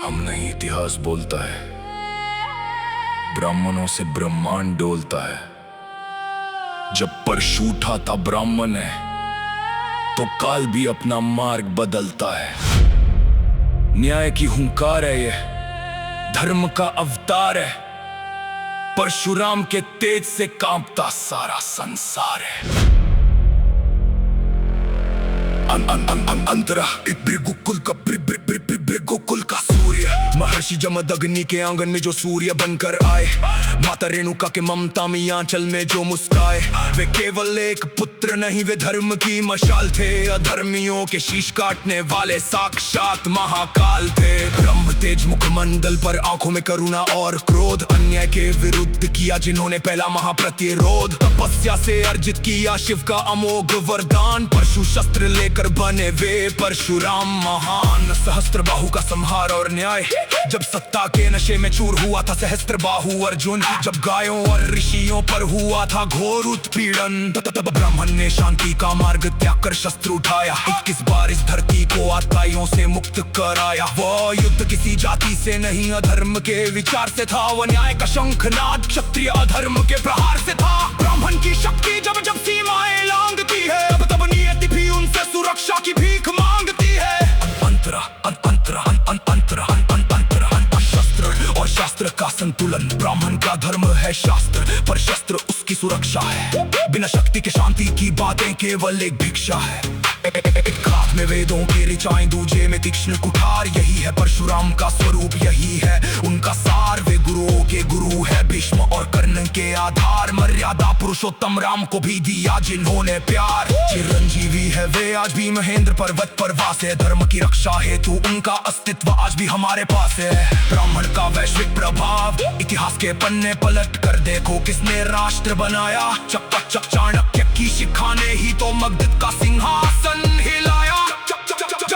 हम नहीं, इतिहास बोलता है। ब्राह्मणों से ब्रह्मांड डोलता है। जब परशु उठा था ब्राह्मण है, तो काल भी अपना मार्ग बदलता है। न्याय की हुंकार है ये, धर्म का अवतार है। परशुराम के तेज से कांपता सारा संसार है। अंतरा भृगुकुल का भृगुकुल का सूर्य, महर्षि जमदग्नि के आंगन में जो सूर्य बनकर आए, माता रेणुका के ममता में आंचल में जो मुस्काए। वे केवल एक पुत्र नहीं, वे धर्म की मशाल थे। अधर्मियों के शीश काटने वाले साक्षात महाकाल थे। ब्रह्म तेज मुखमंडल पर, आंखों में करुणा और क्रोध। अन्याय के विरुद्ध किया जिन्होंने पहला महाप्रतिरोध। तपस्या से अर्जित किया शिव का अमोघ वरदान। परशु शस्त्र लेकर बने वे परशुराम महान। सहस्त्र बाहु का संहार और न्याय, जब सत्ता के नशे में चूर हुआ था सहस्त्र बाहु अर्जुन। जब गायों और ऋषियों पर हुआ था घोर उत्पीड़न, तब ब्राह्मण ने शांति का मार्ग त्याग कर शस्त्र उठाया। 21 बार इस धरती को आताइयों से मुक्त कराया। वो युद्ध किसी जाति से नहीं, अधर्म के विचार से था। वो न्याय का शंखनाद क्षत्रिय अधर्म के प्रहार से था। ब्राह्मण की शक्ति जब जब सीमाएं लांघती है, तब नियति भी उनसे सुरक्षा की भीख मांगती है। शस्त्र और शास्त्र का संतुलन, ब्राह्मण का धर्म है शास्त्र, पर शस्त्र उसकी सुरक्षा है। बिना शक्ति के शांति की बातें केवल एक भिक्षा है। एक हाथ में वेदों की ऋचाएं, दूजे में तीक्ष्ण कुठार। यही है परशुराम का स्वरूप, यही है उनका सार। वे गुरुओं के गुरु है, भीष्म और कर्ण के आधार। मर्यादा पुरुषोत्तम राम को भी दिया जिन्होंने प्यार। चिरंजीवी है वे आज भी महेंद्र पर्वत पर वास है। धर्म की रक्षा हेतु उनका अस्तित्व आज भी हमारे पास है। ब्राह्मण का वैश्विक प्रभाव, इतिहास के पन्ने पलट कर देखो किसने राष्ट्र बनाया। चाणक्य की शिक्षा ने ही तो मगध का सिंहासन हिलाया।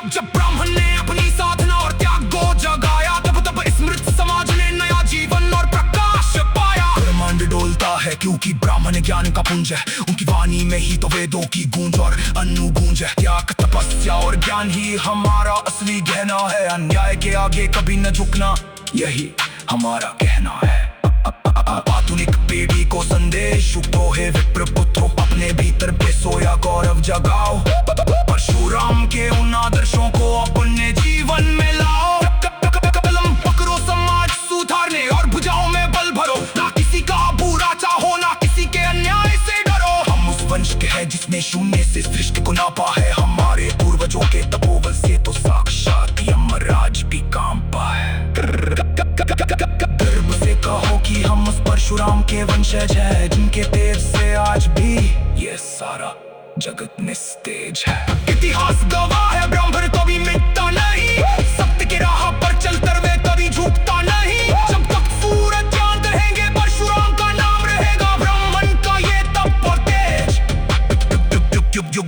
जब ब्राह्मण ने अपनी साधना और त्याग को जगाया, तब इस मृत समाज ने नया जीवन और प्रकाश पाया। ब्रह्मांड डोलता है क्योंकि ब्राह्मण ज्ञान का पुंज है। उनकी वाणी में ही तो वेदों की गूंज और अनुगूंज है। त्याग, तपस्या और ज्ञान ही हमारा असली गहना है। अन्याय के आगे कभी न झुकना, यही हमारा कहना है। आधुनिक पीढ़ी को संदेश तो है विप्र पुत्रों, अपने भीतर बेसोया गौरव जगाओ। परशुराम के उन आदर्शों को अपने जीवन में लाओ। कलम पकड़ो समाज सुधारने और भुजाओं में बल भरो। ना किसी का बुरा चाहो, ना किसी के अन्याय से डरो। हम उस वंश के हैं जिसने शून्य से सृष्टि को नापा है। हमारे पूर्वजों के तपोबल से तो साक्षात यमराज भी कांपा है। गर्व से कहो कि हम उस परशुराम के वंशज हैं, जिनके तेज से आज भी ये सारा जगत निस्तेज है। इतिहास गवाह है, ब्राह्मण कभी मिटता नहीं। सत्य की राह पर चलकर वे कभी झुकता नहीं। जब तक सूरज चांद रहेंगे, परशुराम का नाम रहेगा। ब्राह्मण का ये तप और तेज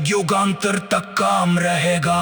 युगांतर तक काम रहेगा।